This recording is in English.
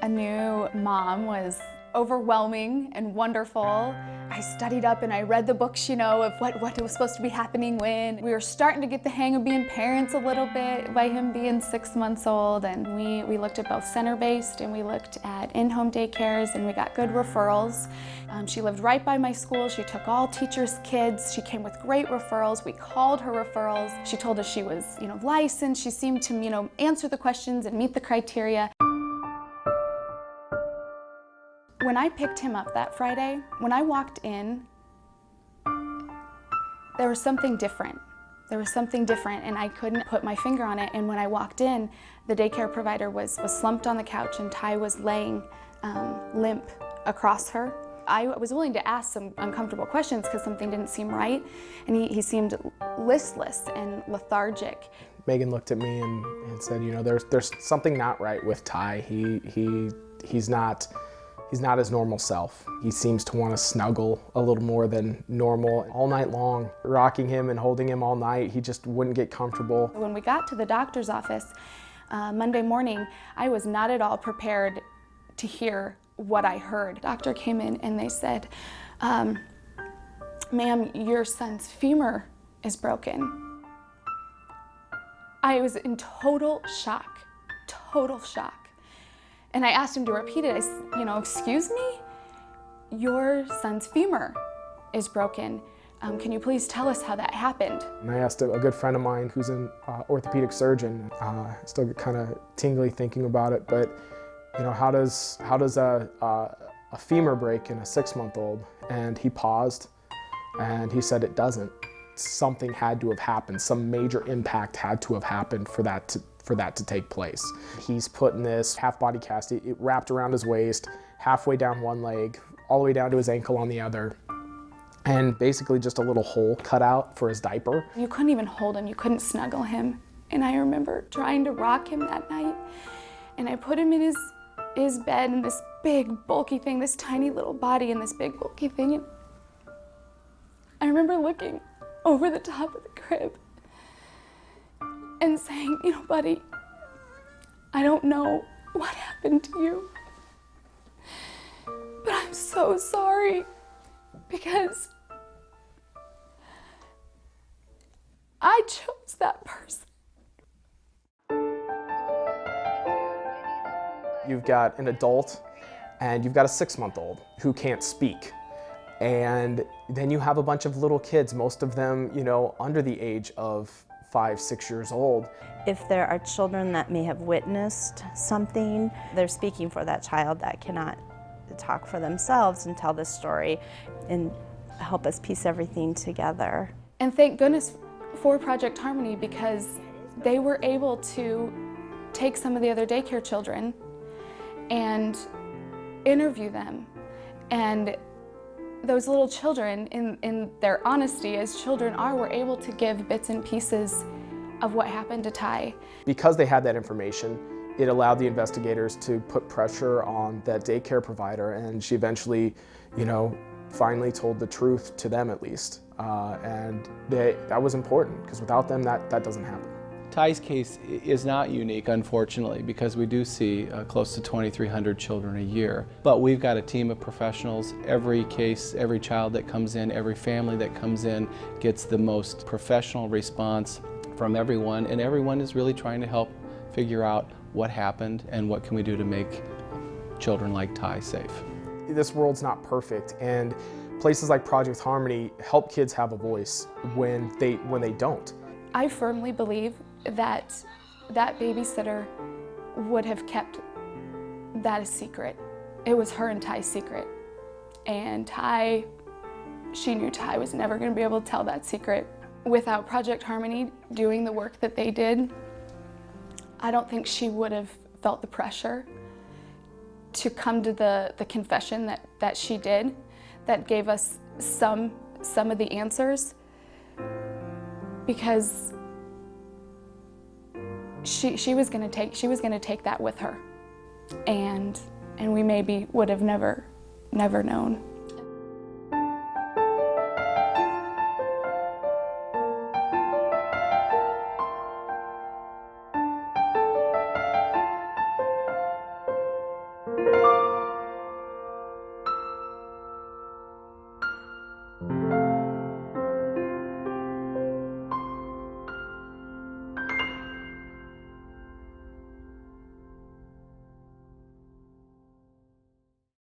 a new mom was overwhelming and wonderful. I studied up and I read the books, of what was supposed to be happening when. We were starting to get the hang of being parents a little bit by him being 6 months old, and we looked at both center-based and we looked at in-home daycares, and we got good referrals. She lived right by my school. She took all teachers' kids. She came with great referrals. We called her referrals. She told us she was, licensed. She seemed to, answer the questions and meet the criteria. When I picked him up that Friday, when I walked in, there was something different. There was something different, and I couldn't put my finger on it. And when I walked in, the daycare provider was slumped on the couch, and Ty was laying limp across her. I was willing to ask some uncomfortable questions because something didn't seem right, and he seemed listless and lethargic. Megan looked at me and said, there's something not right with Ty. He's not his normal self. He seems to want to snuggle a little more than normal. All night long, rocking him and holding him all night, he just wouldn't get comfortable. When we got to the doctor's office Monday morning, I was not at all prepared to hear what I heard. The doctor came in and they said, ma'am, your son's femur is broken. I was in total shock. And I asked him to repeat it. I said, excuse me? Your son's femur is broken. Can you please tell us how that happened? And I asked a good friend of mine who's an orthopedic surgeon. Still get kind of tingly thinking about it, but how does a femur break in a 6-month-old? And he paused and he said it doesn't. Something had to have happened. Some major impact had to have happened for that to take place. He's put in this half body cast. It wrapped around his waist, halfway down one leg, all the way down to his ankle on the other, and basically just a little hole cut out for his diaper. You couldn't even hold him. You couldn't snuggle him. And I remember trying to rock him that night, and I put him in his bed in this big bulky thing, this tiny little body in this big bulky thing. And I remember looking over the top of the crib and saying, buddy, I don't know what happened to you, but I'm so sorry because I chose that person. You've got an adult and you've got a 6-month-old who can't speak. And then you have a bunch of little kids, most of them, under the age of 5, 6 years old. If there are children that may have witnessed something, they're speaking for that child that cannot talk for themselves and tell this story and help us piece everything together. And thank goodness for Project Harmony, because they were able to take some of the other daycare children and interview them. And those little children, in their honesty as children are, were able to give bits and pieces of what happened to Ty. Because they had that information, it allowed the investigators to put pressure on that daycare provider, and she eventually, finally told the truth to them, at least. And that was important, because without them, that doesn't happen. Ty's case is not unique, unfortunately, because we do see close to 2,300 children a year. But we've got a team of professionals. Every case, every child that comes in, every family that comes in gets the most professional response from everyone, and everyone is really trying to help figure out what happened and what can we do to make children like Ty safe. This world's not perfect, and places like Project Harmony help kids have a voice when they don't. I firmly believe that babysitter would have kept that a secret. It was her and Ty's secret. And she knew Ty was never going to be able to tell that secret. Without Project Harmony doing the work that they did, I don't think she would have felt the pressure to come to the confession that she did, that gave us some of the answers, because she was going to take that with her, and we maybe would have never known.